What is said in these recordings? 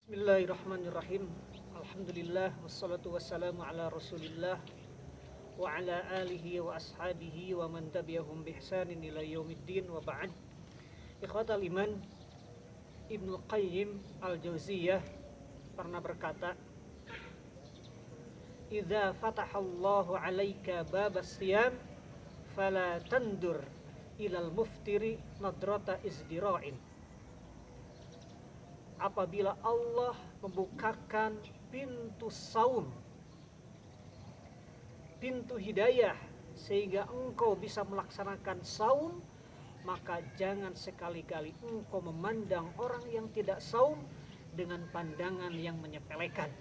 Bismillahirrahmanirrahim. Alhamdulillah wassalatu wassalamu ala Rasulillah wa ala alihi wa ashabihi wa man tabi'ahum bi ihsanin ila yaumiddin wa ba'd. Ikhwatal iman, Ibnu Qayyim Al-Jauziyah pernah berkata, "Idza fatahallahu 'alaika babas siyam fala tandur ilal muftiri nadrata izdira'in." Apabila Allah membukakan pintu saum, pintu hidayah, sehingga engkau bisa melaksanakan saum, maka jangan sekali-kali engkau memandang orang yang tidak saum dengan pandangan yang menyepelekan.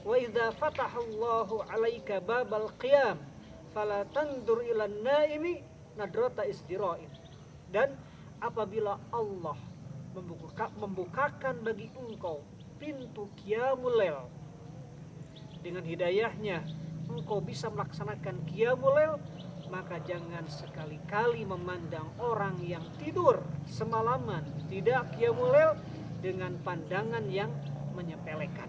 Wa idza fatahallahu 'alaika babal qiyam fala tandur ilan naimi nadrata isdira'in. Dan apabila Allah membukakan bagi engkau pintu qiyamul lail, dengan hidayahnya engkau bisa melaksanakan qiyamul lail, maka jangan sekali-kali memandang orang yang tidur semalaman tidak qiyamul lail dengan pandangan yang menyepelekan.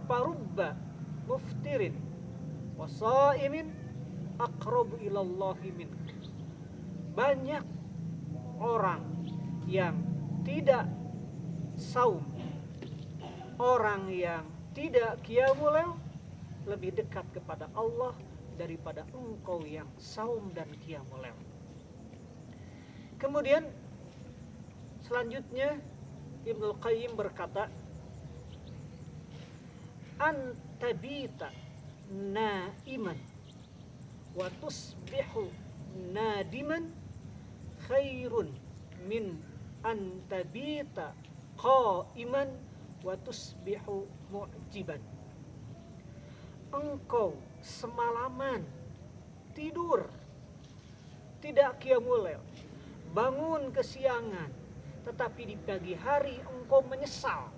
Parubba muftirin wa shaimin aqrabu ilallahi min. Banyak orang yang tidak saum, orang yang tidak qiyamul lail lebih dekat kepada Allah daripada engkau yang saum dan qiyamul lail. Kemudian selanjutnya Ibnu Qayyim berkata, "Antabita naiman wa tusbihu nadiman khairun min antabita qaiman wa tusbihu mu'jiban." Engkau semalaman tidur tidak qiyamul lail, bangun kesiangan, tetapi di pagi hari engkau menyesal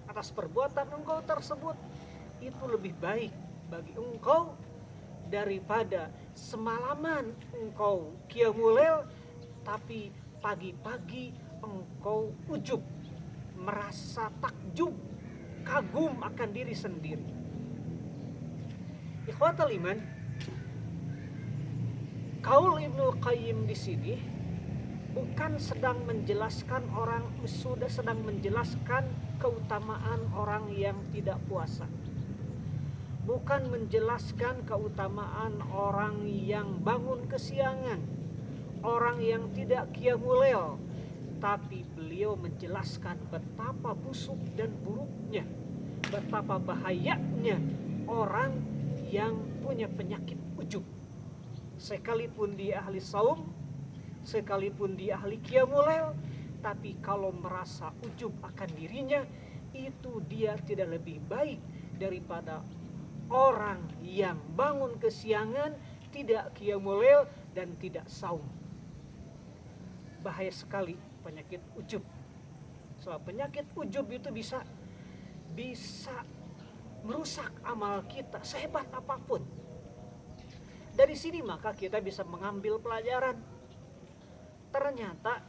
atas perbuatan engkau tersebut, itu lebih baik bagi engkau daripada semalaman engkau qiyamul lail tapi pagi-pagi engkau ujub, merasa takjub, kagum akan diri sendiri. Ikhwatal iman, kaul Ibnu Qayyim di sini bukan sedang menjelaskan sedang menjelaskan keutamaan orang yang tidak puasa. Bukan menjelaskan keutamaan orang yang bangun kesiangan, orang yang tidak qiyamul lail, tapi beliau menjelaskan betapa busuk dan buruknya, betapa bahayanya orang yang punya penyakit ujub. Sekalipun dia ahli saum, sekalipun dia ahli qiyamul lail, tapi kalau merasa ujub akan dirinya, itu dia tidak lebih baik daripada orang yang bangun kesiangan, tidak qiyamul lail dan tidak saum. Bahaya sekali penyakit ujub. Sebab penyakit ujub itu bisa merusak amal kita sehebat apapun. Dari sini maka kita bisa mengambil pelajaran. Ternyata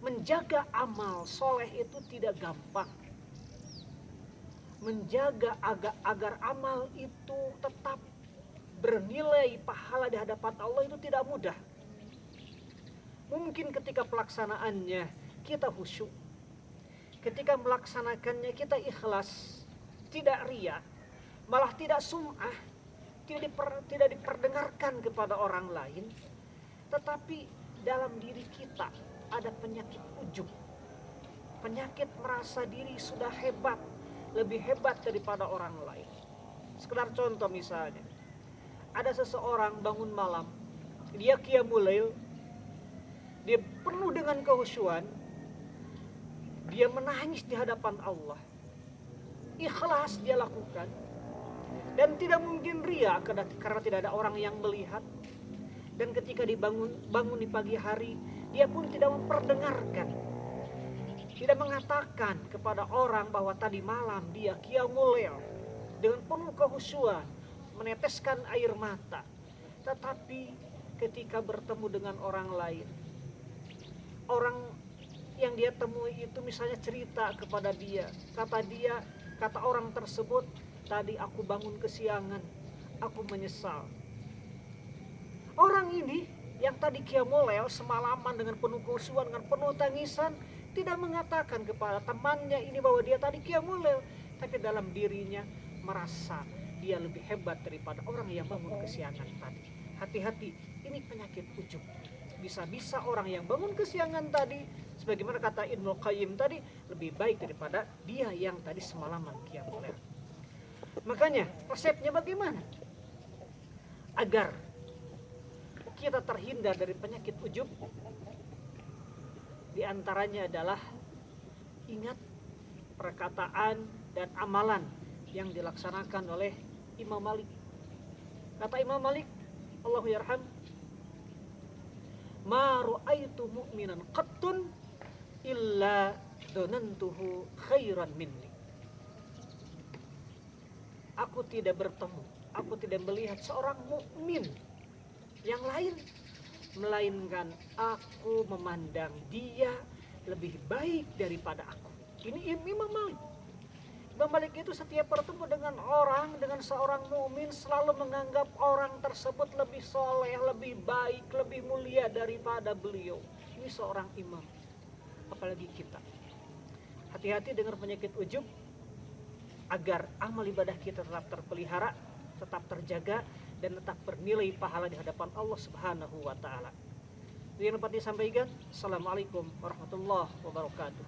menjaga amal soleh itu tidak gampang. Menjaga agar amal itu tetap bernilai pahala di hadapan Allah itu tidak mudah. Mungkin ketika pelaksanaannya kita khusyuk, ketika melaksanakannya kita ikhlas, tidak riya, malah tidak sum'ah, tidak diperdengarkan kepada orang lain, tetapi dalam diri kita ada penyakit ujub, penyakit merasa diri sudah hebat, lebih hebat daripada orang lain. Sekedar contoh misalnya, ada seseorang bangun malam, dia qiyamul lail, dia penuh dengan kehusyuan, dia menangis di hadapan Allah, ikhlas dia lakukan, dan tidak mungkin riya karena tidak ada orang yang melihat. Dan ketika bangun di pagi hari, dia pun tidak memperdengarkan, tidak mengatakan kepada orang bahwa tadi malam dia qiyamul lail dengan penuh kehusyuan, meneteskan air mata. Tetapi ketika bertemu dengan orang lain dia temui itu misalnya cerita kepada dia, kata orang tersebut, tadi aku bangun kesiangan, aku menyesal. Orang ini yang tadi qiyamul lail semalaman dengan penuh khusyuan, dengan penuh tangisan, tidak mengatakan kepada temannya ini bahwa dia tadi qiyamul lail, tapi dalam dirinya merasa dia lebih hebat daripada orang yang bangun kesiangan tadi. Hati-hati, ini penyakit ujub. Bisa-bisa orang yang bangun kesiangan tadi, sebagaimana kata Ibnu Qayyim tadi, lebih baik daripada dia yang tadi semalaman qiyamul lail. Makanya resepnya bagaimana? Agar kita terhindar dari penyakit ujub, di antaranya adalah ingat perkataan dan amalan yang dilaksanakan oleh Imam Malik. Kata Imam Malik, Allahu yarham, ma ra'aitu mu'minan qattun illa dhanantuhu khairan minni. Aku tidak bertemu, aku tidak melihat seorang mukmin yang lain, melainkan aku memandang dia lebih baik daripada aku. Ini Imam Malik. Imam Malik itu setiap bertemu dengan orang, dengan seorang mukmin, selalu menganggap orang tersebut lebih soleh, lebih baik, lebih mulia daripada beliau. Ini seorang imam. Apalagi kita. Hati-hati dengan penyakit ujub, agar amal ibadah kita tetap terpelihara, tetap terjaga, dan tetap bernilai pahala di hadapan Allah Subhanahu wa taala. Itu yang dapat disampaikan. Assalamualaikum warahmatullahi wabarakatuh.